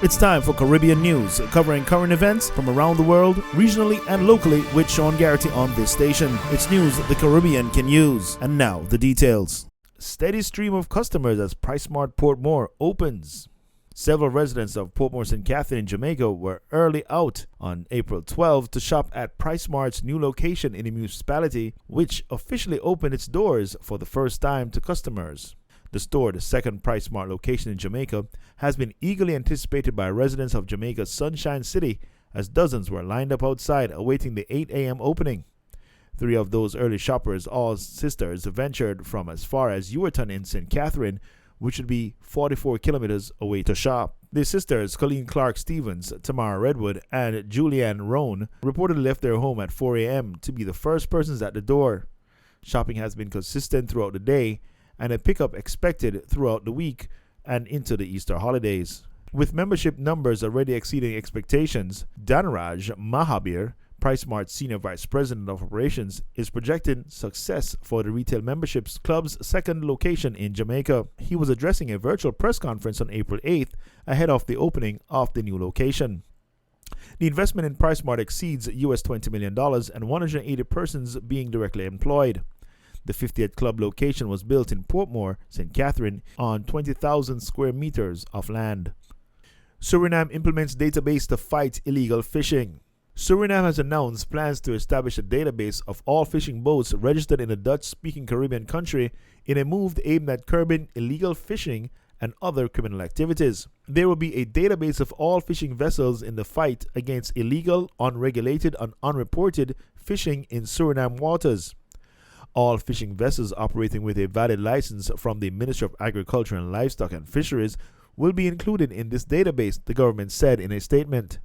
It's time for Caribbean News, covering current events from around the world, regionally and locally, with Sean Garrity on this station. It's news the Caribbean can use. And now, the details. Steady stream of customers as Pricemart Portmore opens. Several residents of Portmore St. Catherine in Jamaica were early out on April 12 to shop at Pricemart's new location in the municipality, which officially opened its doors for the first time to customers. The store, the second Pricemart location in Jamaica, has been eagerly anticipated by residents of Jamaica's Sunshine City, as dozens were lined up outside awaiting the 8 a.m. opening. Three of those early shoppers, all sisters, ventured from as far as Uwerton in St. Catherine, which would be 44 kilometers away to shop. The sisters, Colleen Clark Stevens, Tamara Redwood, and Julianne Roan, reportedly left their home at 4 a.m. to be the first persons at the door. Shopping has been consistent throughout the day, and a pickup expected throughout the week and into the Easter holidays. With membership numbers already exceeding expectations, Dhanraj Mahabir, Pricemart's Senior Vice President of Operations, is projecting success for the Retail Memberships Club's second location in Jamaica. He was addressing a virtual press conference on April 8th ahead of the opening of the new location. The investment in Pricemart exceeds US $20 million and 180 persons being directly employed. The 50th club location was built in Portmore, St. Catherine, on 20,000 square meters of land. Suriname implements database to fight illegal fishing. Suriname has announced plans to establish a database of all fishing boats registered in a Dutch-speaking Caribbean country in a move aimed at curbing illegal fishing and other criminal activities. There will be a database of all fishing vessels in the fight against illegal, unregulated, and unreported fishing in Suriname waters. All fishing vessels operating with a valid license from the Ministry of Agriculture and Livestock and Fisheries will be included in this database, the government said in a statement.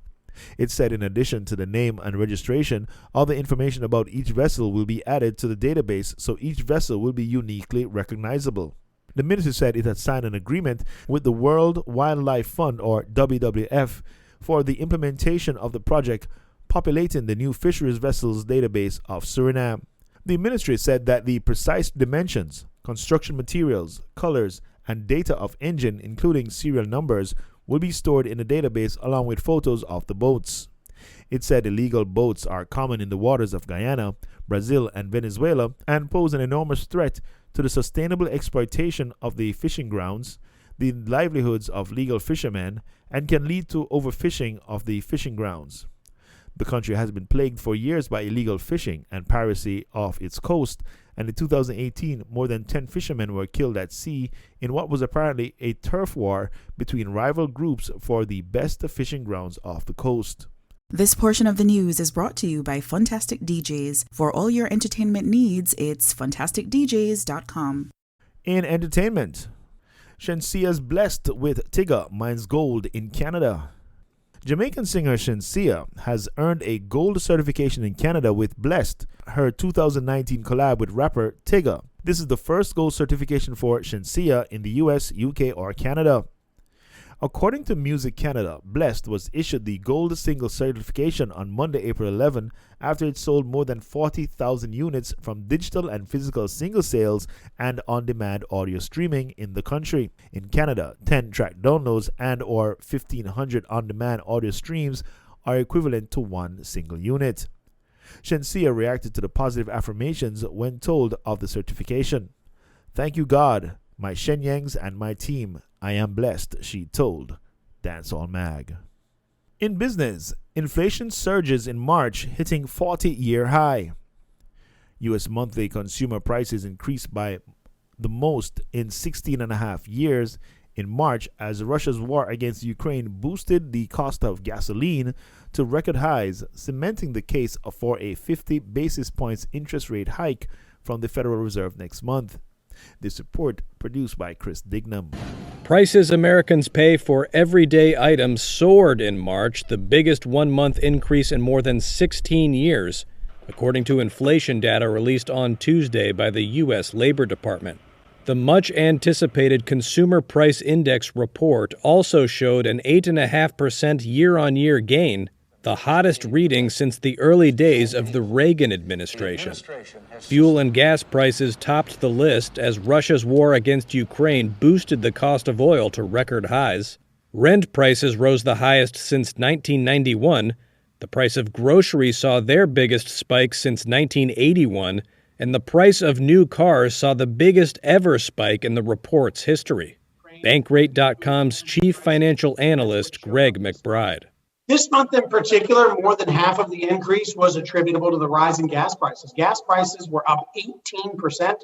It said in addition to the name and registration, other information about each vessel will be added to the database, so each vessel will be uniquely recognizable. The ministry said it had signed an agreement with the World Wildlife Fund, or WWF, for the implementation of the project populating the new fisheries vessels database of Suriname. The ministry said that the precise dimensions, construction materials, colors, and data of engine, including serial numbers, will be stored in the database along with photos of the boats. It said illegal boats are common in the waters of Guyana, Brazil, and Venezuela and pose an enormous threat to the sustainable exploitation of the fishing grounds, the livelihoods of legal fishermen, and can lead to overfishing of the fishing grounds. The country has been plagued for years by illegal fishing and piracy off its coast, and in 2018, more than 10 fishermen were killed at sea in what was apparently a turf war between rival groups for the best fishing grounds off the coast. This portion of the news is brought to you by Fantastic DJs. For all your entertainment needs, it's fantasticdjs.com. In entertainment, Shenseea's blessed with Tigger mines gold in Canada. Jamaican singer Shenseea has earned a gold certification in Canada with Blessed, her 2019 collab with rapper Tigger. This is the first gold certification for Shenseea in the US, UK, or Canada. According to Music Canada, Blessed was issued the gold single certification on Monday, April 11, after it sold more than 40,000 units from digital and physical single sales and on-demand audio streaming in the country. In Canada, 10 track downloads and or 1,500 on-demand audio streams are equivalent to one single unit. Shenseea reacted to the positive affirmations when told of the certification. "Thank you, God, my Shenyangs and my team. I am blessed," she told Dancehall Mag. In business, inflation surges in March, hitting 40-year high. U.S. monthly consumer prices increased by the most in 16 and a half years in March as Russia's war against Ukraine boosted the cost of gasoline to record highs, cementing the case for a 50 basis points interest rate hike from the Federal Reserve next month. This report produced by Chris Dignam. Prices Americans pay for everyday items soared in March, the biggest one-month increase in more than 16 years, according to inflation data released on Tuesday by the U.S. Labor Department. The much-anticipated Consumer Price Index report also showed an 8.5% year-on-year gain, the hottest reading since the early days of the Reagan administration. Fuel and gas prices topped the list as Russia's war against Ukraine boosted the cost of oil to record highs. Rent prices rose the highest since 1991. The price of groceries saw their biggest spike since 1981, and the price of new cars saw the biggest ever spike in the report's history. Bankrate.com's chief financial analyst, Greg McBride. This month in particular, more than half of the increase was attributable to the rise in gas prices. Gas prices were up 18%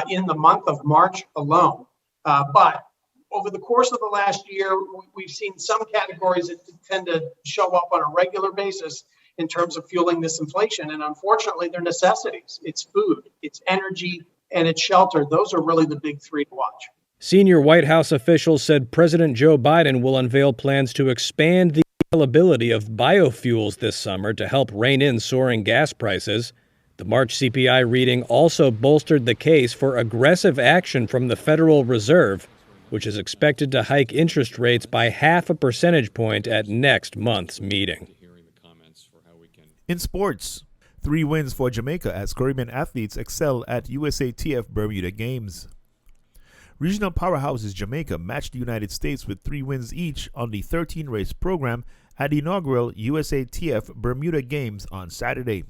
in the month of March alone. But over the course of the last year, we've seen some categories that tend to show up on a regular basis in terms of fueling this inflation. And unfortunately, they're necessities. It's food, it's energy, and it's shelter. Those are really the big three to watch. Senior White House officials said President Joe Biden will unveil plans to expand the availability of biofuels this summer to help rein in soaring gas prices. The March CPI reading also bolstered the case for aggressive action from the Federal Reserve, which is expected to hike interest rates by 0.5 percentage point at next month's meeting. In sports, 3 wins for Jamaica as Caribbean athletes excel at USATF Bermuda Games. Regional powerhouses Jamaica matched the United States with 3 wins each on the 13-race program at the inaugural USATF Bermuda Games on Saturday.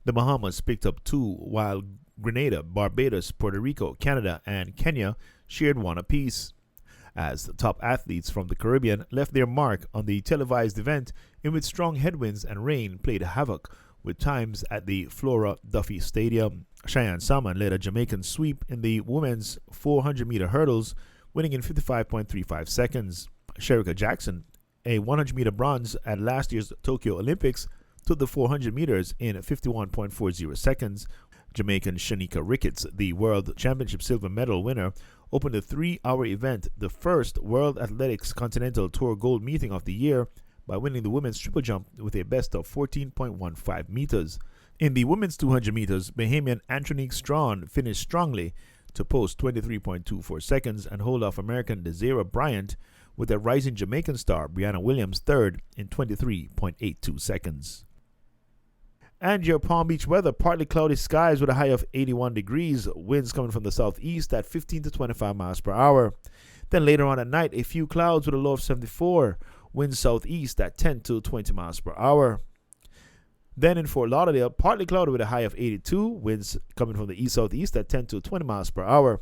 The Bahamas picked up 2, while Grenada, Barbados, Puerto Rico, Canada, and Kenya shared 1 apiece. As the top athletes from the Caribbean left their mark on the televised event in which strong headwinds and rain played havoc with times at the Flora Duffy Stadium. Cheyenne Salmon led a Jamaican sweep in the women's 400-meter hurdles, winning in 55.35 seconds. Shericka Jackson, a 100-meter bronze at last year's Tokyo Olympics, took the 400 meters in 51.40 seconds. Jamaican Shanika Ricketts, the World Championship silver medal winner, opened the 3-hour event, the first World Athletics Continental Tour gold meeting of the year, by winning the women's triple jump with a best of 14.15 meters. In the women's 200 meters, Bahamian Antonique Strawn finished strongly to post 23.24 seconds and hold off American Desira Bryant, with a rising Jamaican star Brianna Williams third in 23.82 seconds. And your Palm Beach weather, partly cloudy skies with a high of 81 degrees, winds coming from the southeast at 15 to 25 miles per hour. Then later on at night, a few clouds with a low of 74, winds southeast at 10 to 20 miles per hour. Then in Fort Lauderdale, partly cloudy with a high of 82, winds coming from the east-southeast at 10 to 20 miles per hour.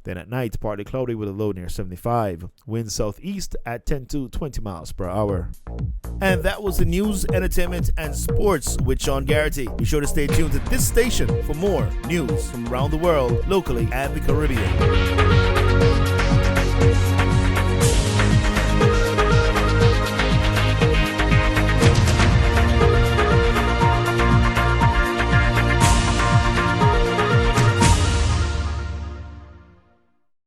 Then at night, partly cloudy with a low near 75, winds southeast at 10 to 20 miles per hour. And that was the news, entertainment, and sports with Sean Garrity. Be sure to stay tuned to this station for more news from around the world, locally, and the Caribbean.